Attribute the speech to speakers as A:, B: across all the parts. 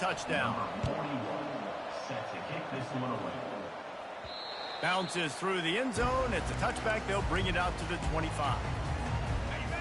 A: touchdown.
B: Set to kick this one away.
A: Bounces through the end zone. It's a touchback. They'll bring it out to the 25.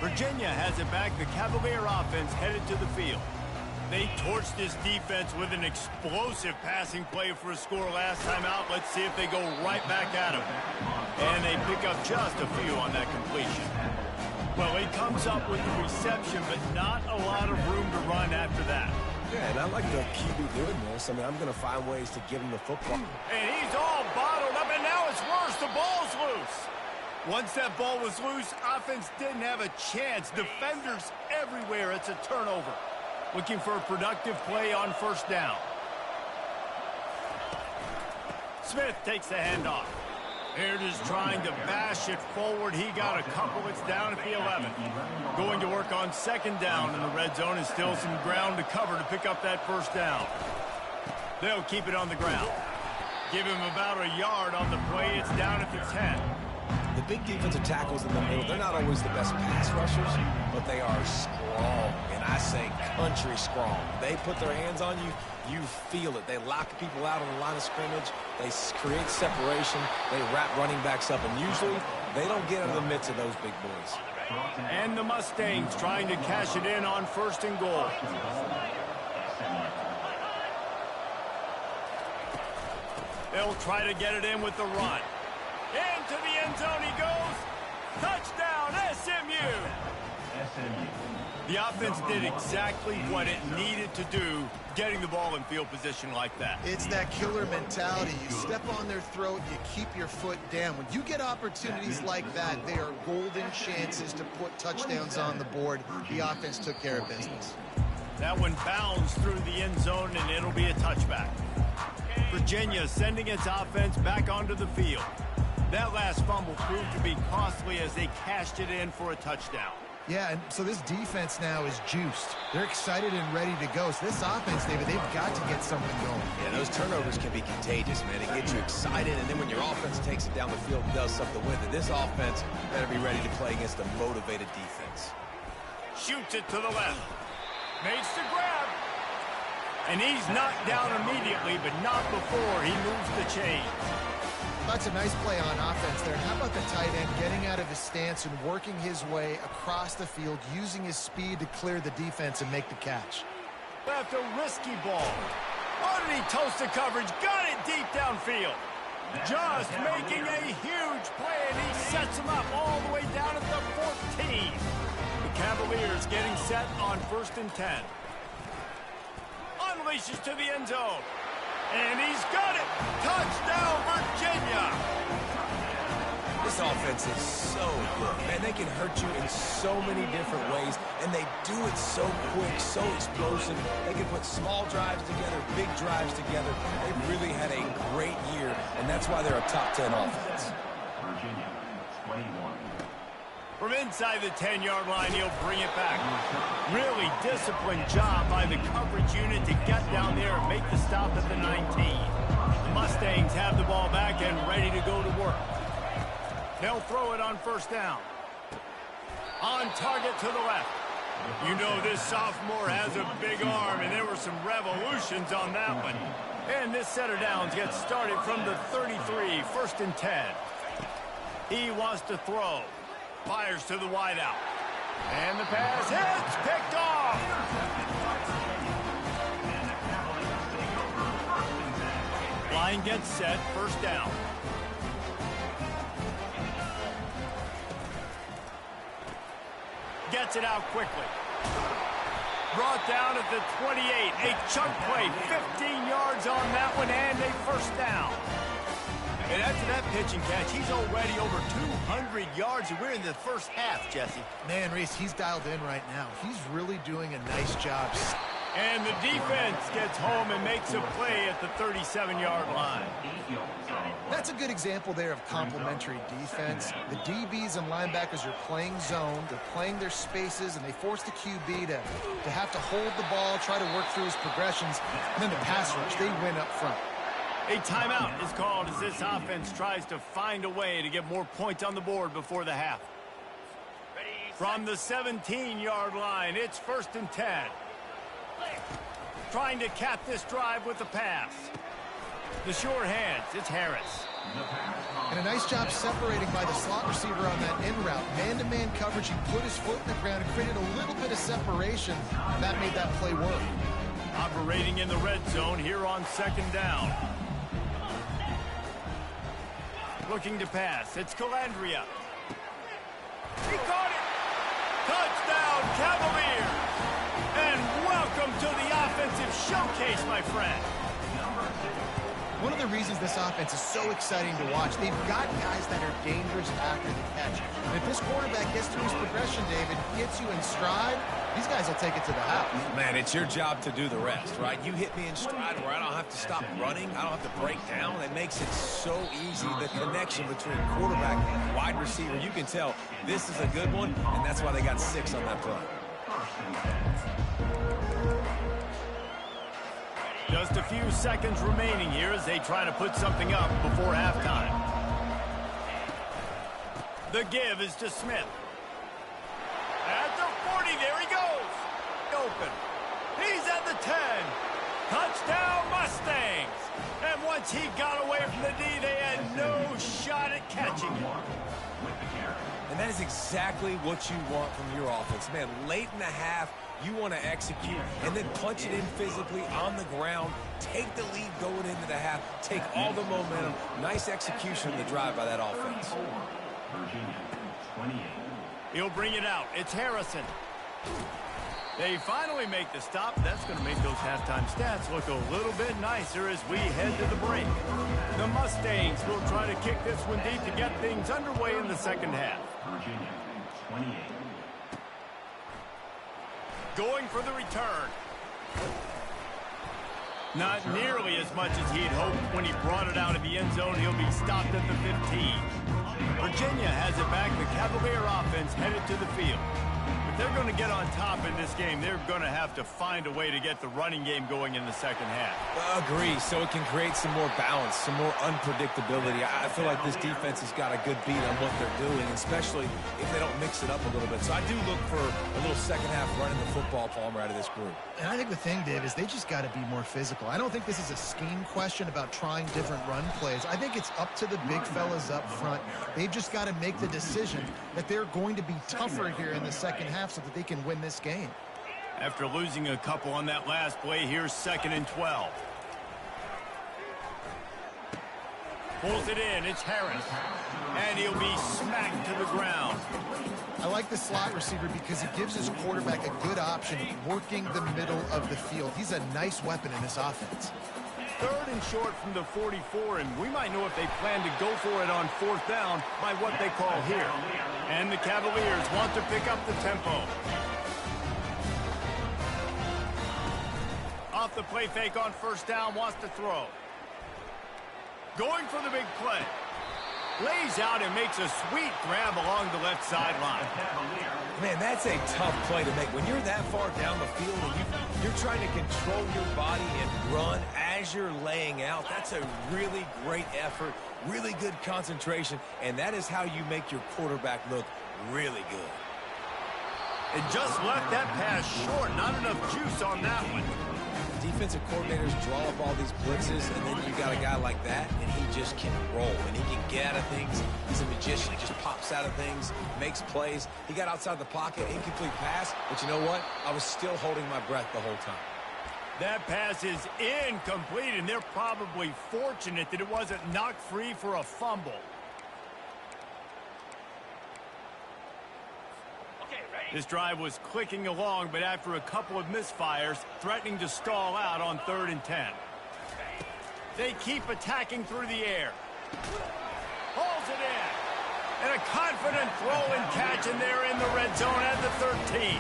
A: Virginia has it back. The Cavalier offense headed to the field. They torched this defense with an explosive passing play for a score last time out. Let's see if they go right back at him. And they pick up just a few on that completion. Well, he comes up with the reception, but not a lot of room to run after that.
C: Yeah, and I like the QB doing this. I mean, I'm going to find ways to give him the football.
A: And he's all bottled up, and now it's worse. The ball's loose. Once that ball was loose, offense didn't have a chance. Defenders everywhere. It's a turnover. Looking for a productive play on first down. Smith takes the handoff. Baird is trying to bash it forward. He got a couple. It's down at the 11. Going to work on second down in the red zone, and still some ground to cover to pick up that first down. They'll keep it on the ground. Give him about a yard on the play. It's down at the 10.
C: The big defensive tackles in the middle, they're not always the best pass rushers, but they are strong, and I say country strong. They put their hands on you, you feel it. They lock people out on the line of scrimmage. They create separation. They wrap running backs up, and usually they don't get out of the midst of those big boys.
A: And the Mustangs trying to cash it in on first and goal. They'll try to get it in with the run. Into the end zone he goes. Touchdown, SMU. The offense did exactly what it needed to do, getting the ball in field position like that.
D: It's that killer mentality. You step on their throat, you keep your foot down. When you get opportunities like that, they are golden chances to put touchdowns on the board. The offense took care of business.
A: That one bounds through the end zone, and it'll be a touchback. Virginia sending its offense back onto the field. That last fumble proved to be costly as they cashed it in for a touchdown.
D: Yeah, and so this defense now is juiced. They're excited and ready to go. So this offense, David, they've got to get something going.
C: Yeah, those turnovers can be contagious, man. It gets you excited, and then when your offense takes it down the field and does something with it, this offense better be ready to play against a motivated defense.
A: Shoots it to the left. Makes the grab. And he's knocked down immediately, but not before he moves the chains.
D: That's a nice play on offense there. How about the tight end getting out of his stance and working his way across the field, using his speed to clear the defense and make the catch?
A: Left a risky ball. Oh, did he toast the coverage? Got it deep downfield. Just making a huge play, and he sets him up all the way down at the 14. The Cavaliers getting set on first and 10. Unleashes to the end zone. And he's got it! Touchdown, Virginia!
C: This offense is so good. Man, they can hurt you in so many different ways, and they do it so quick, so explosive. They can put small drives together, big drives together. They've really had a great year, and that's why they're a top 10 offense.
B: Virginia, 21.
A: From inside the 10-yard line, he'll bring it back. Really disciplined job by the coverage unit to get down there and make the stop at the 19. The Mustangs have the ball back and ready to go to work. They'll throw it on first down. On target to the left. You know this sophomore has a big arm, and there were some revolutions on that one. And this set of downs gets started from the 33, first and 10. He wants to throw. Fires to the wideout. And the pass hits, picked off. Line gets set, first down. Gets it out quickly. Brought down at the 28. A chunk play, 15 yards on that one, and a first down. And after that pitch and catch, he's already over 200 yards, and we're in the first half, Jesse.
D: Man, Reese, he's dialed in right now. He's really doing a nice job.
A: And the defense gets home and makes a play at the 37-yard line.
D: That's a good example there of complementary defense. The DBs and linebackers are playing zone. They're playing their spaces, and they force the QB to have to hold the ball, try to work through his progressions, and then the pass rush, they win up front.
A: A timeout is called as this offense tries to find a way to get more points on the board before the half. From the 17-yard line, it's first and 10. Trying to cap this drive with the pass. The sure hands, it's Harris.
D: And a nice job separating by the slot receiver on that in route. Man-to-man coverage, he put his foot in the ground and created a little bit of separation. That made that play work.
A: Operating in the red zone here on 2nd down. Looking to pass, it's Calandria. He caught it! Touchdown, Cavaliers! And welcome to the offensive showcase, my friend.
D: One of the reasons this offense is so exciting to watch, they've got guys that are dangerous after the catch. And if this quarterback gets through his progression, David, gets you in stride, these guys will take it to the house.
C: Man, it's your job to do the rest, right? You hit me in stride where I don't have to stop running. I don't have to break down. It makes it so easy. The connection between quarterback and wide receiver, you can tell this is a good one, and that's why they got 6 on that play.
A: Just a few seconds remaining here as they try to put something up before halftime. The give is to Smith. At the 40, there he goes. Open. He's at the 10. Touchdown, Mustangs. And once he got away from the D, they had no shot at catching him.
C: And that is exactly what you want from your offense. Man, late in the half, you want to execute and then punch it in physically on the ground, take the lead going into the half, take all the momentum. Nice execution of the drive by that offense.
B: Virginia, 28.
A: He'll bring it out. It's Harrison. They finally make the stop. That's going to make those halftime stats look a little bit nicer as we head to the break. The Mustangs will try to kick this one deep to get things underway in the second half.
B: Virginia, 28.
A: Going for the return. Not nearly as much as he'd hoped when he brought it out of the end zone. He'll be stopped at the 15. Virginia has it back. The Cavalier offense headed to the field. If they're going to get on top in this game, they're going to have to find a way to get the running game going in the second half.
C: Agree, so it can create some more balance, some more unpredictability. I feel like this defense has got a good beat on what they're doing, especially if they don't mix it up a little bit. So I do look for a little second half running the football, Palmer, out of this group.
D: And I think the thing, Dave, is they just got to be more physical. I don't think this is a scheme question about trying different run plays. I think it's up to the big fellas up front. They've just got to make the decision that they're going to be tougher here in the second half so that they can win this game.
A: After losing a couple on that last play, here's 2nd and 12. Pulls it in, it's Harris. And he'll be smacked to the ground.
D: I like the slot receiver because he gives his quarterback a good option working the middle of the field. He's a nice weapon in this offense.
A: 3rd and short from the 44, and we might know if they plan to go for it on 4th down by what they call here. And the Cavaliers want to pick up the tempo. Off the play fake on 1st down, wants to throw. Going for the big play. Lays out and makes a sweet grab along the left sideline.
C: Man, that's a tough play to make. When you're that far down the field and you're trying to control your body and run as you're laying out, that's a really great effort, really good concentration, and that is how you make your quarterback look really good.
A: And just left that pass short. Not enough juice on that one.
C: Defensive coordinators draw up all these blitzes, and then you got a guy like that, and he just can roll, and he can get out of things. He's a magician. He just pops out of things, makes plays. He got outside the pocket, incomplete pass, but you know what? I was still holding my breath the whole time.
A: That pass is incomplete, and they're probably fortunate that it wasn't knocked free for a fumble. This drive was clicking along, but after a couple of misfires, threatening to stall out on 3rd and 10. They keep attacking through the air. Hauls it in. And a confident throw and catch, and they're in the red zone at the 13.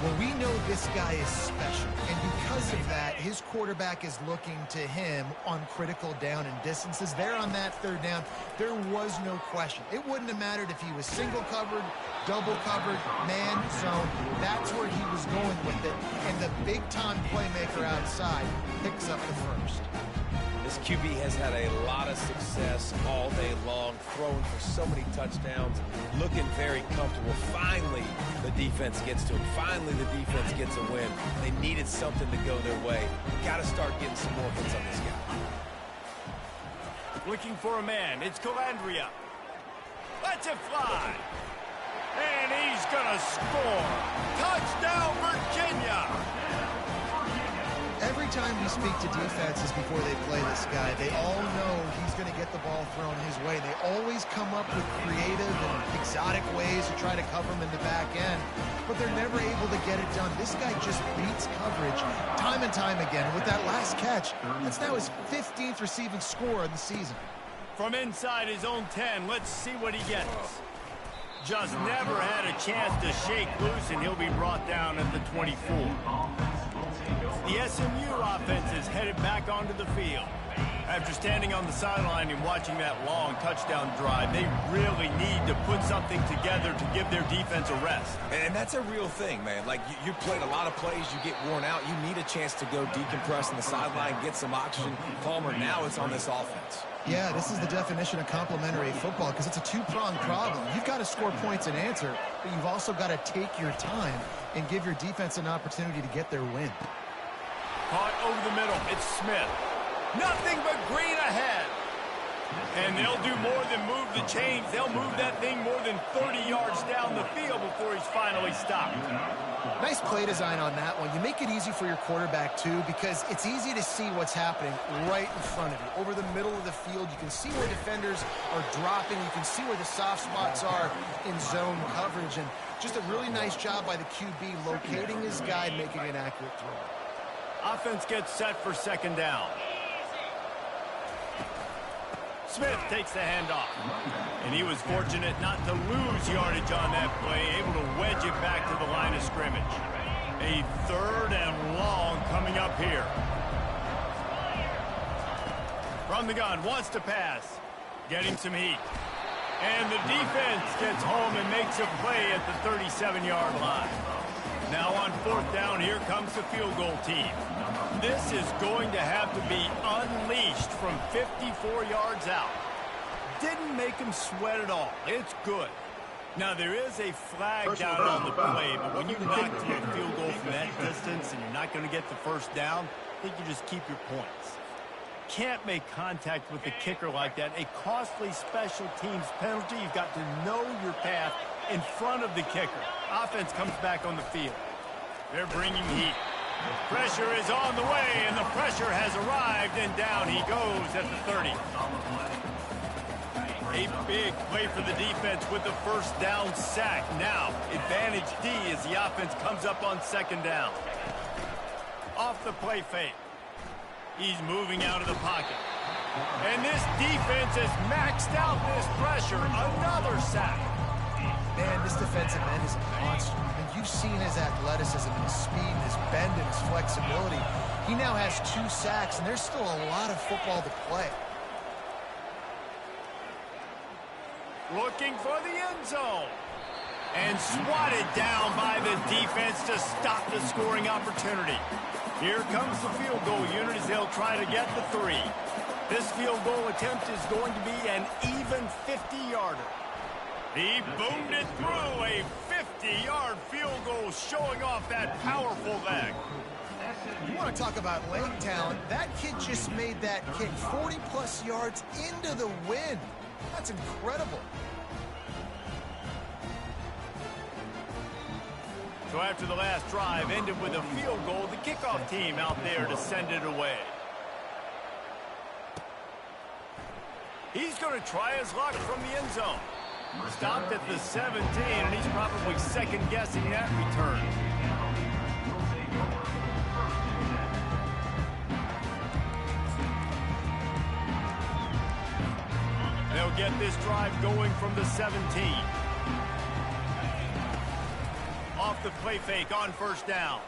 D: Well, we know this guy is special, and because of that, his quarterback is looking to him on critical down and distances. There on that 3rd down, there was no question. It wouldn't have mattered if he was single covered, double covered, man, zone. That's where he was going with it, and the big-time playmaker outside picks up the first.
C: This QB has had a lot of success all day long, throwing for so many touchdowns, looking very comfortable. Finally, the defense gets to him. Finally, the defense gets a win. They needed something to go their way. Got to start getting some more hits on this guy.
A: Looking for a man. It's Calandria. Lets it fly. And he's going to score. Touchdown, Virginia.
D: Every time we speak to defenses before they play this guy, they all know he's going to get the ball thrown his way. They always come up with creative and exotic ways to try to cover him in the back end, but they're never able to get it done. This guy just beats coverage time and time again. With that last catch, that's now his 15th receiving score of the season.
A: From inside his own 10, let's see what he gets. Just never had a chance to shake loose, and he'll be brought down at the 24. The SMU offense is headed back onto the field. After standing on the sideline and watching that long touchdown drive, they really need to put something together to give their defense a rest.
C: And that's a real thing, man. Like, you played a lot of plays, you get worn out. You need a chance to go decompress on the sideline, get some oxygen. Palmer, now it's on this offense.
D: Yeah, this is the definition of complementary football because it's a two-pronged problem. You've got to score points and answer, but you've also got to take your time and give your defense an opportunity to get their win.
A: Caught over the middle. It's Smith. Nothing but green ahead. And they'll do more than move the chains. They'll move that thing more than 30 yards down the field before he's finally stopped.
D: Nice play design on that one. You make it easy for your quarterback, too, because it's easy to see what's happening right in front of you. Over the middle of the field, you can see where defenders are dropping. You can see where the soft spots are in zone coverage. And just a really nice job by the QB locating his guy and making an accurate throw.
A: Offense gets set for second down. Smith takes the handoff. And he was fortunate not to lose yardage on that play, able to wedge it back to the line of scrimmage. A 3rd and long coming up here. From the gun, wants to pass. Getting some heat. And the defense gets home and makes a play at the 37-yard line. Now on 4th down, here comes the field goal team. This is going to have to be unleashed from 54 yards out. Didn't make him sweat at all. It's good. Now, there is a flag down on the play, but when you knock to a field goal from that distance and you're not going to get the first down, I think you just keep your points. Can't make contact with the kicker like that. A costly special teams penalty. You've got to know your path in front of the kicker. Offense comes back on the field. They're bringing heat. Pressure is on the way, and the pressure has arrived, and down he goes at the 30. A big play for the defense with the first down sack. Now, advantage D as the offense comes up on second down. Off the play fake. He's moving out of the pocket. And this defense has maxed out this pressure. Another sack.
D: Man, this defensive end is a monster. And you've seen his athleticism and his speed and his bend and his flexibility. He now has 2 sacks, and there's still a lot of football to play.
A: Looking for the end zone. And swatted down by the defense to stop the scoring opportunity. Here comes the field goal unit as they'll try to get the 3. This field goal attempt is going to be an even 50-yarder. He boomed it through. A 50-yard field goal showing off that powerful leg.
D: You want to talk about leg talent? That kid just made that kick 40-plus yards into the wind. That's incredible.
A: So after the last drive ended with a field goal, the kickoff team out there to send it away. He's going to try his luck from the end zone. Stopped at the 17, and he's probably second-guessing that return. They'll get this drive going from the 17. Off the play fake on first down.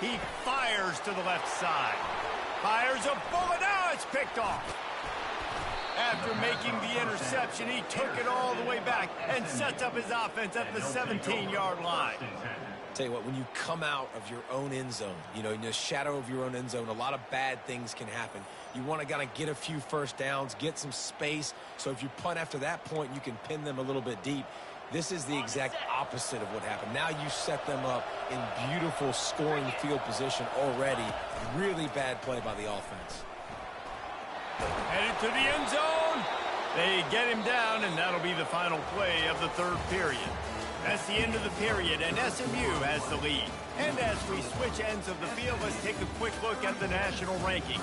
A: He fires to the left side. Fires a bullet. Now it's picked off. After making the interception, he took it all the way back and sets up his offense at the 17-yard line.
C: Tell you what, when you come out of your own end zone, you know, in the shadow of your own end zone, a lot of bad things can happen. You want to kind of get a few first downs, get some space, so if you punt after that point, you can pin them a little bit deep. This is the exact opposite of what happened. Now you set them up in beautiful scoring field position already. Really bad play by the offense.
A: Headed to the end zone. They get him down, and that'll be the final play of the third period. That's the end of the period, and SMU has the lead. And as we switch ends of the field, let's take a quick look at the national rankings.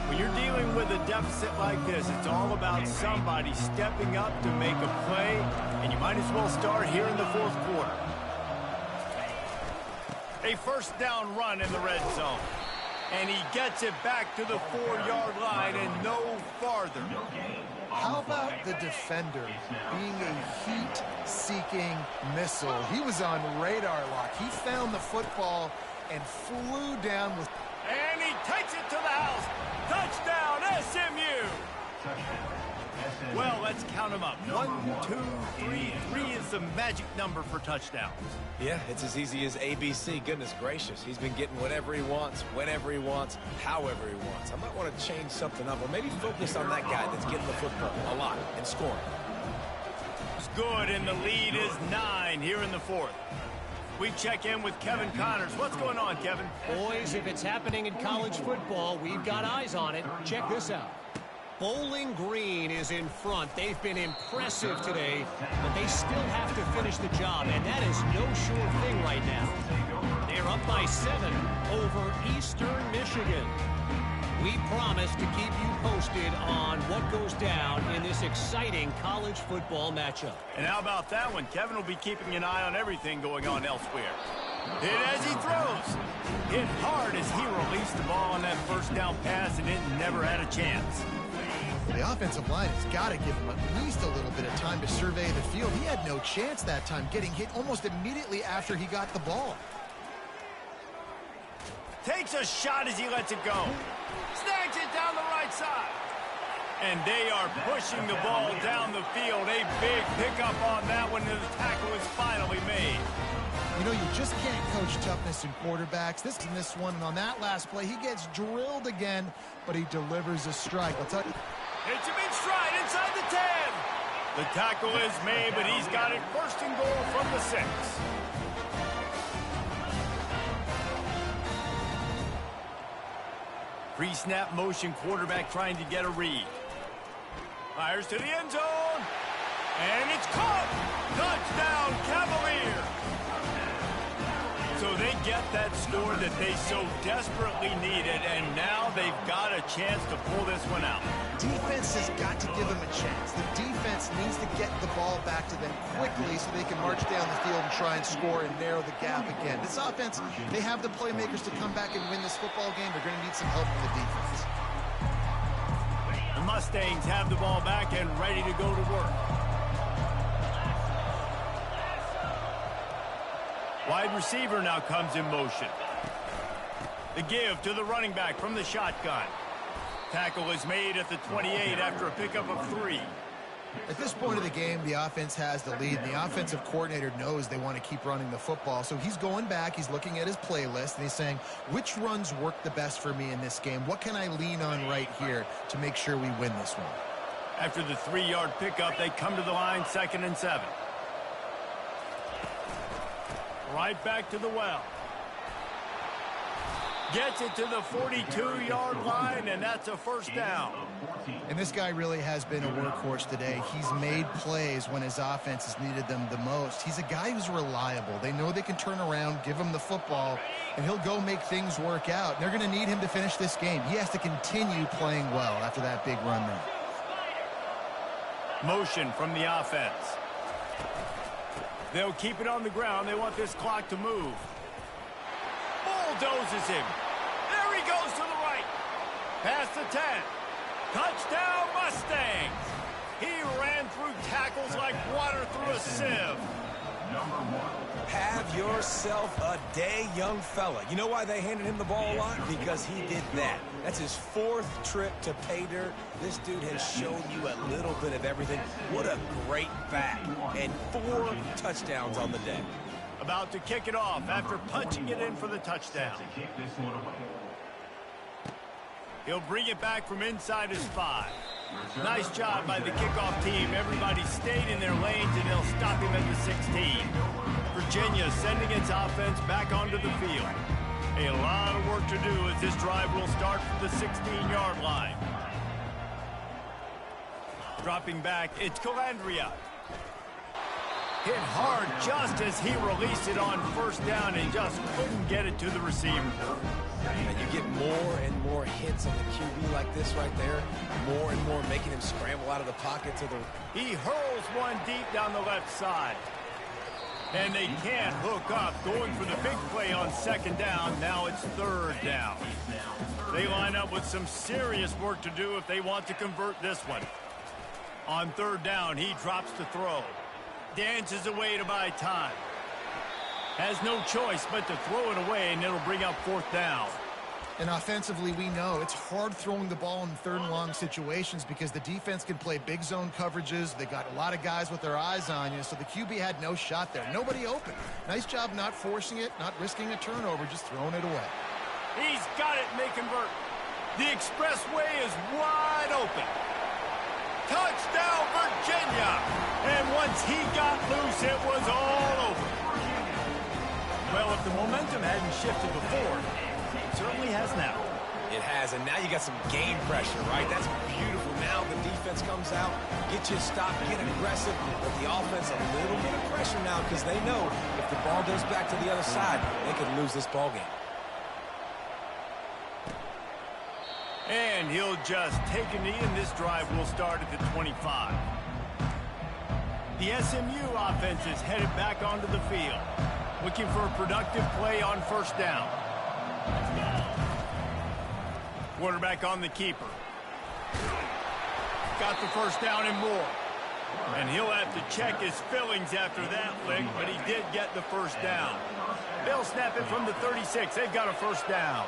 A: When you're dealing with a deficit like this, it's all about somebody stepping up to make a play, and you might as well start here in the fourth quarter. A first down run in the red zone. And he gets it back to the 4-yard line and no farther.
D: How about the defender being a heat-seeking missile? He was on radar lock. He found the football and flew down with...
A: And he takes it to the house. Touchdown, SMU. Well, let's count them up. 1, 2, 3. 3 is the magic number for touchdowns.
C: Yeah, it's as easy as ABC. Goodness gracious. He's been getting whatever he wants, whenever he wants, however he wants. I might want to change something up or maybe focus on that guy that's getting the football a lot and scoring.
A: It's good, and the lead is 9 here in the fourth. We check in with Kevin Connors. What's going on, Kevin?
E: Boys, if it's happening in college football, we've got eyes on it. Check this out. Bowling Green is in front. They've been impressive today, but they still have to finish the job, and that is no sure thing right now. They're up by 7 over Eastern Michigan. We promise to keep you posted on what goes down in this exciting college football matchup.
A: And how about that one? Kevin will be keeping an eye on everything going on elsewhere. Hit as he throws. Hit hard as he released the ball on that first down pass, and it never had a chance.
D: The offensive line has got to give him at least a little bit of time to survey the field. He had no chance that time, getting hit almost immediately after he got the ball.
A: Takes a shot as he lets it go. Snags it down the right side. And they are pushing the ball down the field. A big pickup on that one, and the tackle is finally made.
D: You know, you just can't coach toughness in quarterbacks. This one, and on that last play, he gets drilled again, but he delivers a strike. I'll tell you.
A: Hits him in stride inside the 10. The tackle is made, but he's got it first and goal from the 6. Pre-snap motion, quarterback trying to get a read. Fires to the end zone. And it's caught. Touchdown, Cavalier. So they get that score that they so desperately needed, and now they've got a chance to pull this one out.
D: Defense has got to give them a chance. The defense needs to get the ball back to them quickly so they can march down the field and try and score and narrow the gap again. This offense, they have the playmakers to come back and win this football game. They're going to need some help from the defense.
A: The Mustangs have the ball back and ready to go to work. Wide receiver now comes in motion. The give to the running back from the shotgun. Tackle is made at the 28 after a pickup of 3.
D: At this point of the game, the offense has the lead, and the offensive coordinator knows they want to keep running the football. So he's going back, he's looking at his playlist, and he's saying, which runs work the best for me in this game? What can I lean on right here to make sure we win this one?
A: After the 3-yard pickup, they come to the line, 2nd and 7. Right back to the well. Gets it to the 42-yard line, and that's a first down.
D: And this guy really has been a workhorse today. He's made plays when his offense has needed them the most. He's a guy who's reliable. They know they can turn around, give him the football, and he'll go make things work out. They're going to need him to finish this game. He has to continue playing well after that big run there.
A: Motion from the offense. They'll keep it on the ground. They want this clock to move. Bulldozes him. There he goes to the right. Past the 10. Touchdown, Mustangs. He ran through tackles like water through a sieve.
C: Have yourself a day, young fella. You know why they handed him the ball a lot? Because he did that. That's his 4th trip to pay dirt. This dude has shown you a little bit of everything. What a great back. And 4 touchdowns on the day.
A: About to kick it off after punching it in for the touchdown.
B: To kick this one away.
A: He'll bring it back from inside his 5. Nice job by the kickoff team. Everybody stayed in their lanes, and they'll stop him at the 16. Virginia sending its offense back onto the field. A lot of work to do as this drive will start from the 16-yard line. Dropping back, it's Calandria. Hit hard just as he released it on first down and just couldn't get it to the receiver.
C: And you get more and more hits on the QB like this right there. More and more making him scramble out of the pocket to the...
A: He hurls one deep down the left side. And they can't hook up. Going for the big play on 2nd down. Now it's 3rd down. They line up with some serious work to do if they want to convert this one. On 3rd down, he drops to throw. Dances away to buy time. Has no choice but to throw it away, and it'll bring up 4th down.
D: And offensively, we know it's hard throwing the ball in 3rd and long situations because the defense can play big zone coverages. They got a lot of guys with their eyes on you, so the QB had no shot there. Nobody open. Nice job not forcing it, not risking a turnover, just throwing it away.
A: He's got it, and they convert. The expressway is wide open. Touchdown, Virginia! And once he got loose, it was all over. Well, if the momentum hadn't shifted before, it certainly has now.
C: It has, and now you got some game pressure, right? That's beautiful. Now the defense comes out, get you a stop, get aggressive, but the offense a little bit of pressure now because they know if the ball goes back to the other side, they could lose this ball game.
A: And he'll just take a knee, and this drive will start at the 25. The SMU offense is headed back onto the field, looking for a productive play on 1st down. Quarterback on the keeper. Got the 1st down and more. And he'll have to check his fillings after that lick, but he did get the 1st down. They'll snap it from the 36. They've got a 1st down.